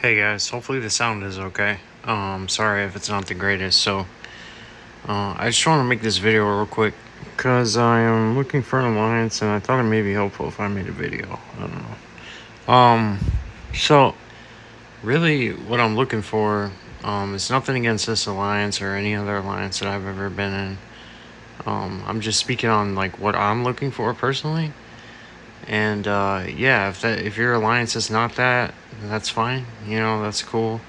Hey guys, hopefully the sound is okay. Sorry if it's not the greatest. I just want to make this video real quick because I am looking for an alliance, and I thought it may be helpful if I made a video. I don't know. So really, what I'm looking for, is nothing against this alliance or any other alliance that I've ever been in. I'm just speaking on like what I'm looking for personally. And yeah, if your alliance is not that, that's fine. That's cool.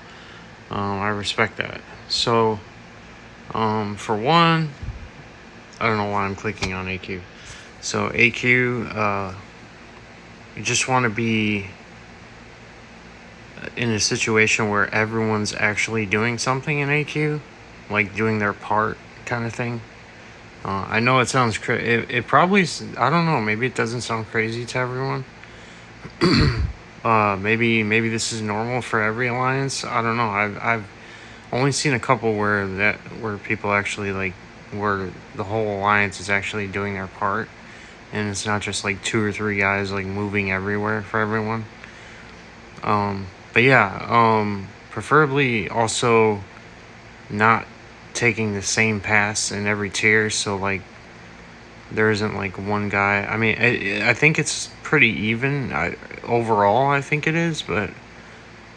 I respect that. For one, I don't know why I'm clicking on AQ. So AQ, you just want to be in a situation where everyone's actually doing something in AQ, like doing their part, kind of thing. I know it sounds it probably, I don't know. Maybe it doesn't sound crazy to everyone. Maybe this is normal for every alliance. I don't know. I've only seen a couple where people actually like where the whole alliance is actually doing their part, and it's not just like two or three guys like moving everywhere for everyone. But yeah, preferably also not taking the same pass in every tier. So like there isn't like one guy. I mean, I think it's pretty even. Overall, I think it is, but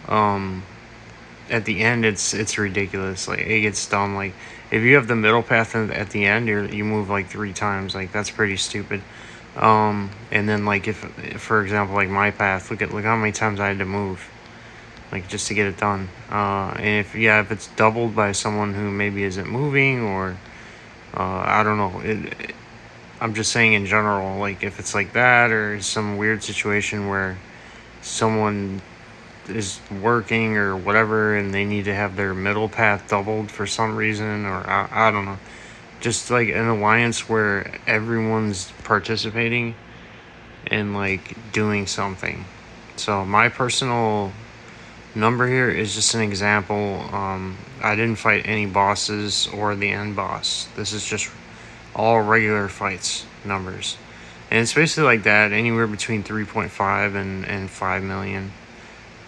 at the end, it's ridiculous. Like it gets dumb. Like if you have the middle path at the end, you move like three times. Like that's pretty stupid. And then like if for example like my path, look how many times I had to move, like just to get it done. And if it's doubled by someone who maybe isn't moving or I don't know. I'm just saying in general, like if it's like that or some weird situation where someone is working or whatever and they need to have their middle path doubled for some reason, or I don't know, just like an alliance where everyone's participating and like doing something. So my personal number here is just an example. I didn't fight any bosses or the end boss. This is just all regular fights numbers, and it's basically like that, anywhere between 3.5 and 5 million.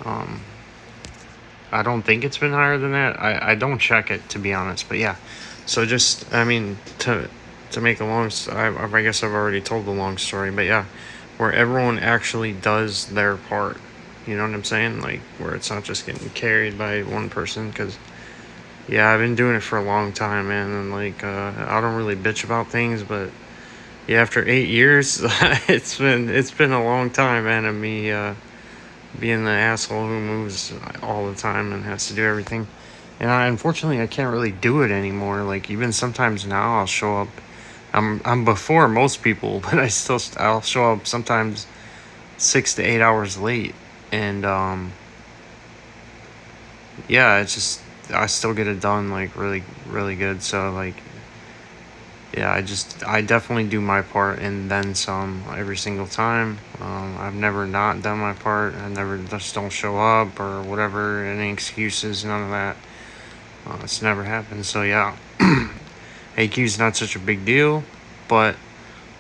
I don't think it's been higher than that. I don't check it, to be honest, but yeah. So just, I mean, to make a long, I guess I've already told the long story, but yeah, where everyone actually does their part. You know what I'm saying? Like where it's not just getting carried by one person. Because yeah, I've been doing it for a long time, man, and like I don't really bitch about things, but yeah, after 8 years, it's been a long time, man, of me being the asshole who moves all the time and has to do everything. And unfortunately I can't really do it anymore. Like even sometimes now I'll show up. I'm before most people, but I'll show up sometimes 6 to 8 hours late, and yeah, it's just I still get it done like really really good. So like yeah, I definitely do my part and then some every single time. I've never not done my part. I never just don't show up or whatever, any excuses, none of that. It's never happened. So yeah, AQ is not such a big deal, but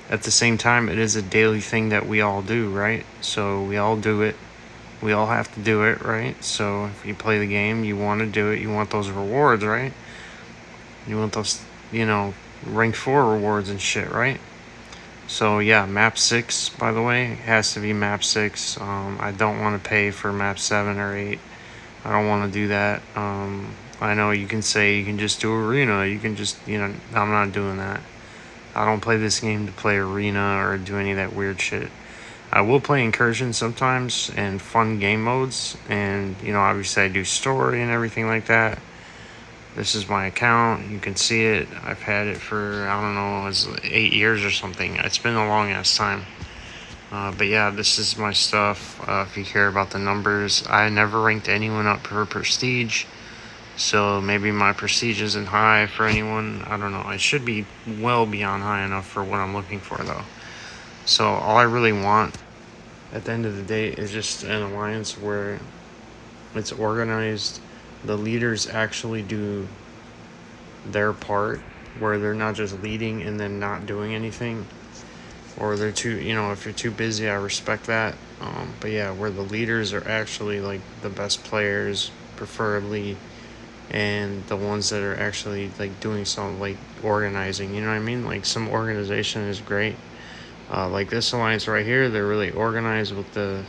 at the same time, it is a daily thing that we all do, right? So we all do it. We all have to do it, right? So if you play the game, you want to do it. You want those rewards, right? You want those, rank 4 rewards and shit, right? So yeah, map 6, by the way, has to be map 6. I don't want to pay for map 7 or 8. I don't want to do that. I know you can say you can just do arena. You can just, I'm not doing that. I don't play this game to play arena or do any of that weird shit. I will play incursion sometimes and fun game modes, and obviously I do story and everything like that. This is my account. You can see it. I've had it for, I don't know, it's 8 years or something. It's been a long ass time. But yeah, this is my stuff. If you care about the numbers, I never ranked anyone up per prestige. So maybe my prestige isn't high for anyone. I don't know. It should be well beyond high enough for what I'm looking for, though. So all I really want at the end of the day is just an alliance where it's organized. The leaders actually do their part, where they're not just leading and then not doing anything, or they're too, if you're too busy. I respect that, But yeah, where the leaders are actually like the best players, preferably, and the ones that are actually like doing some like organizing. You know what I mean? Like some organization is great. Like this alliance right here, they're really organized with the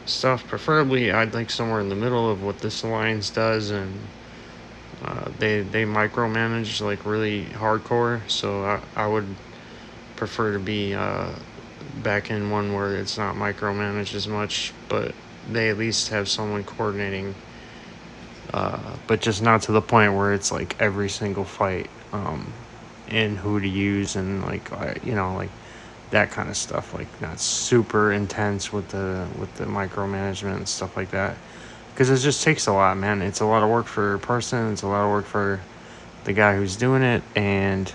stuff. Preferably, I'd like somewhere in the middle of what this alliance does, and they micromanage like really hardcore. So I would prefer to be back in one where it's not micromanaged as much, but they at least have someone coordinating. But just not to the point where it's like every single fight, and who to use and like like that kind of stuff. Like not super intense with the micromanagement and stuff like that, because it just takes a lot, man. It's a lot of work for a person. It's a lot of work for the guy who's doing it, and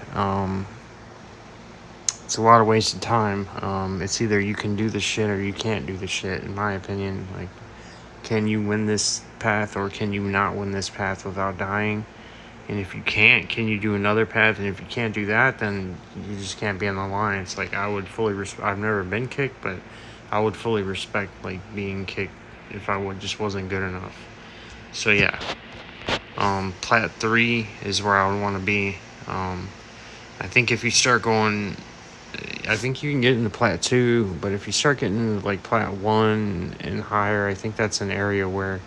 it's a lot of wasted time. It's either you can do the shit or you can't do the shit, in my opinion. Like, can you win this path or can you not win this path without dying? And if you can't, can you do another path? And if you can't do that, then you just can't be in the alliance. Like, I would fully I've never been kicked, but I would fully respect like being kicked if I just wasn't good enough. So yeah, Plat 3 is where I would want to be. I think if you start going, I think you can get into Plat 2, but if you start getting into like Plat 1 and higher, I think that's an area where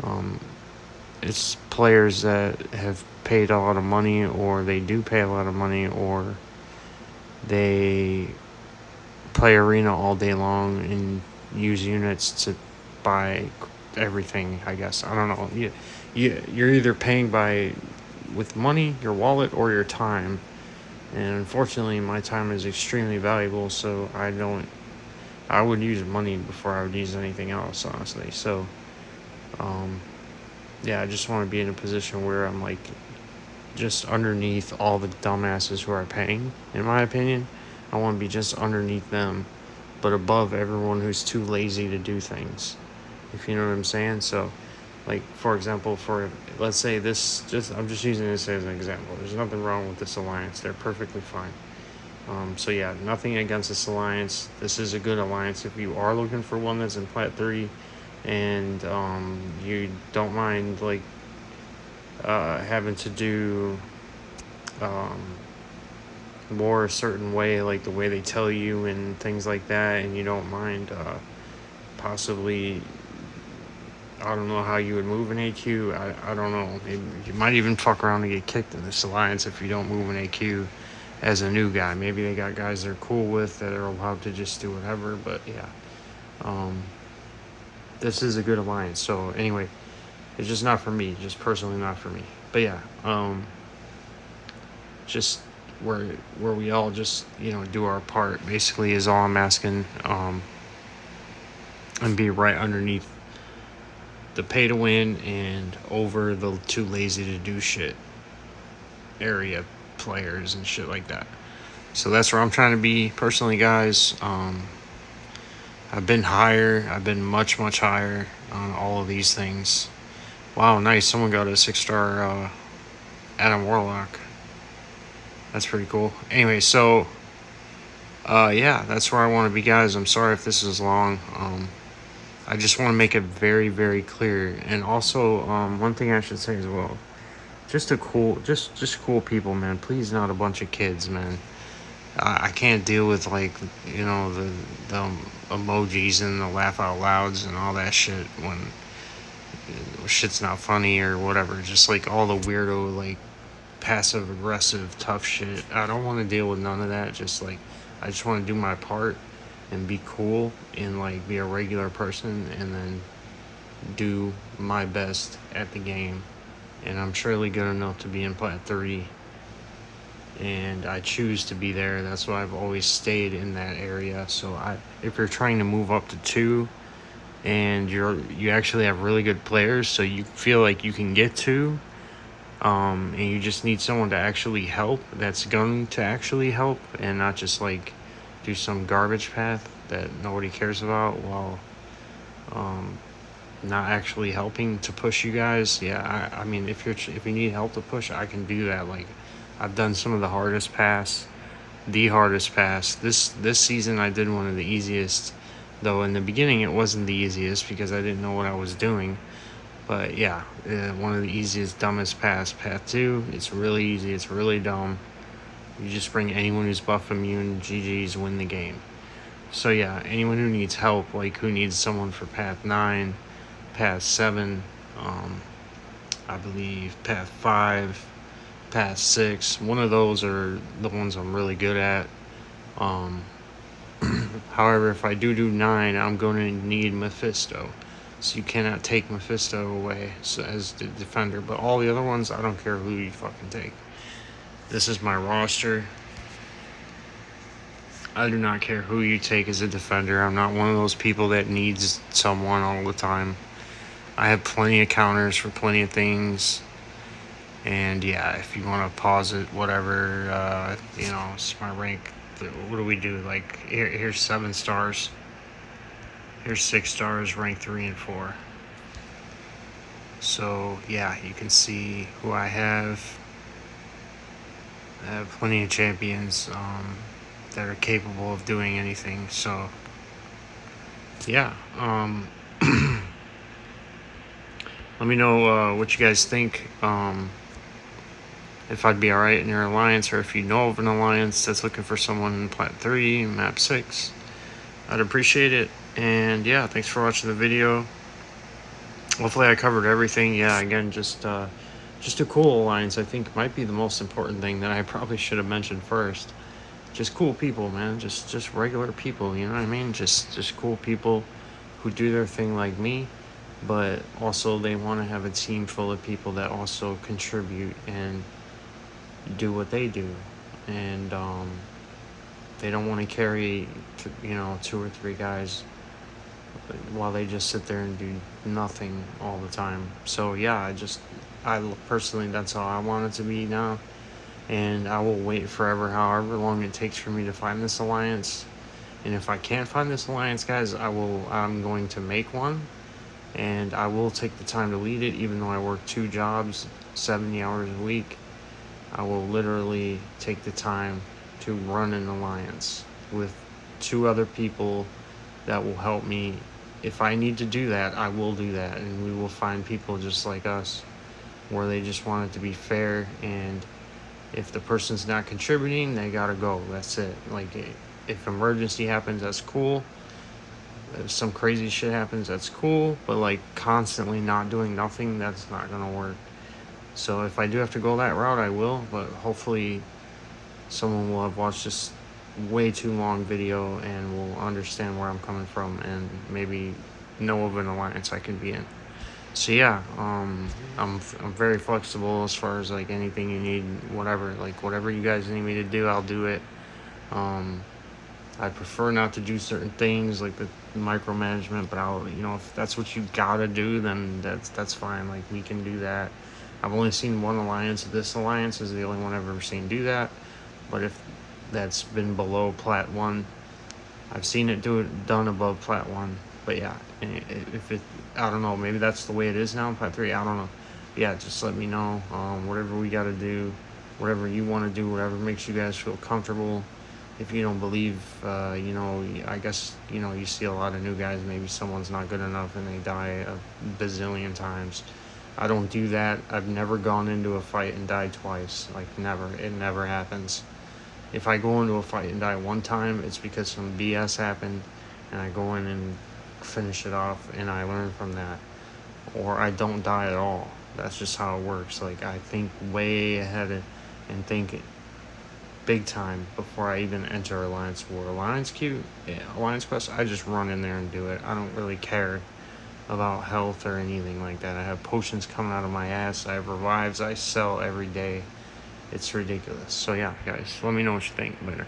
um, it's players that have paid a lot of money, or they do pay a lot of money, or they play arena all day long and use units to buy everything. I guess I don't know. You're either paying by with money, your wallet, or your time. And unfortunately, my time is extremely valuable, so I would use money before I would use anything else, honestly. So, um, yeah, I just want to be in a position where I'm like just underneath all the dumbasses who are paying, in my opinion. I want to be just underneath them, but above everyone who's too lazy to do things, if you know what I'm saying. So, like, for example, for let's say I'm just using this as an example. There's nothing wrong with this alliance. They're perfectly fine. So yeah, nothing against this alliance. This is a good alliance if you are looking for one that's in Plat 3, and you don't mind like having to do um, more a certain way, like the way they tell you and things like that, and you don't mind possibly, I don't know how you would move an AQ. I don't know. Maybe you might even fuck around and get kicked in this alliance if you don't move an AQ as a new guy. Maybe they got guys they're cool with that are allowed to just do whatever. But yeah, um, this is a good alliance. So anyway, it's just not for me. Just personally not for me. But yeah, just where we all just do our part. Basically, is all I'm asking. And be right underneath the pay to win and over the too lazy to do shit area players and shit like that. So that's where I'm trying to be personally, guys. I've been higher. I've been much, much higher on all of these things. Wow, nice. Someone got a 6-star Adam Warlock. That's pretty cool. Anyway, so yeah, that's where I want to be, guys. I'm sorry if this is long. I just want to make it very, very clear. And also, one thing I should say as well, just cool people, man. Please, not a bunch of kids, man. I can't deal with like the emojis and the laugh out louds and all that shit when shit's not funny or whatever. Just like all the weirdo like passive aggressive tough shit. I don't want to deal with none of that. Just like I just want to do my part and be cool and like be a regular person and then do my best at the game. And I'm surely good enough to be in Plat 3, and I choose to be there. That's why I've always stayed in that area. So if you're trying to move up to 2 and you actually have really good players, so you feel like you can get 2, and you just need someone to actually help, that's going to actually help, and not just like do some garbage path that nobody cares about while not actually helping to push you guys. Yeah, I mean, if you need help to push, I can do that. Like, I've done some of the hardest pass. This season I did one of the easiest Though in the beginning it wasn't the easiest because I didn't know what I was doing. But yeah, one of the easiest, dumbest paths. Path 2, it's really easy, it's really dumb. You just bring anyone who's buff immune, GG's, win the game. So yeah, anyone who needs help, like who needs someone for Path 9, Path 7, I believe Path 5, Path 6, one of those are the ones I'm really good at. However, if I do 9, I'm going to need Mephisto. So you cannot take Mephisto away as the defender. But all the other ones, I don't care who you fucking take. This is my roster. I do not care who you take as a defender. I'm not one of those people that needs someone all the time. I have plenty of counters for plenty of things. And yeah, if you want to pause it, whatever, it's my rank. What do we do? Like, here's 7 stars. Here's 6 stars, rank 3 and 4. So yeah, you can see who I have. I have plenty of champions that are capable of doing anything. So yeah, let me know what you guys think. If I'd be alright in your alliance, or if you know of an alliance that's looking for someone in Plat 3, Map 6, I'd appreciate it. And yeah, thanks for watching the video. Hopefully I covered everything. Yeah, again, just a cool alliance, I think, might be the most important thing that I probably should have mentioned first. Just cool people, man. Just regular people, you know what I mean? Just cool people who do their thing like me, but also they want to have a team full of people that also contribute and do what they do. And they don't want to carry 2 or 3 guys while they just sit there and do nothing all the time. So yeah, I personally, that's how I want it to be now. And I will wait forever, however long it takes for me to find this alliance. And if I can't find this alliance, guys, I'm going to make one. And I will take the time to lead it, even though I work 2 jobs, 70 hours a week. I will literally take the time to run an alliance with 2 other people that will help me. If I need to do that, I will do that. And we will find people just like us, where they just want it to be fair. And if the person's not contributing, they gotta go. That's it. Like, if emergency happens, that's cool. If some crazy shit happens, that's cool. But like constantly not doing nothing, that's not gonna work. So if I do have to go that route, I will. But hopefully someone will have watched this way too long video and will understand where I'm coming from and maybe know of an alliance I can be in. So yeah, I'm very flexible as far as like anything you need, whatever you guys need me to do, I'll do it. I prefer not to do certain things like the micromanagement, but I'll, if that's what you gotta do, then that's fine. Like, we can do that. I've only seen one alliance. This alliance is the only one I've ever seen do that. But if that's been below Plat 1, I've seen it done above Plat 1. But yeah, if it, I don't know, maybe that's the way it is now in Plat 3. I don't know. Yeah, just let me know. Whatever we gotta do, whatever you want to do, whatever makes you guys feel comfortable. If you don't believe, I guess, you see a lot of new guys, maybe someone's not good enough and they die a bazillion times. I don't do that. I've never gone into a fight and died twice. Like, never. It never happens. If I go into a fight and die one time, it's because some BS happened and I go in and finish it off and I learn from that. Or I don't die at all. That's just how it works. Like, I think way ahead and think big time before I even enter Alliance War. Alliance Q, yeah, Alliance Quest, I just run in there and do it. I don't really care about health or anything like that. I have potions coming out of my ass. I have revives I sell every day. It's ridiculous. So yeah, guys, let me know what you think. Later.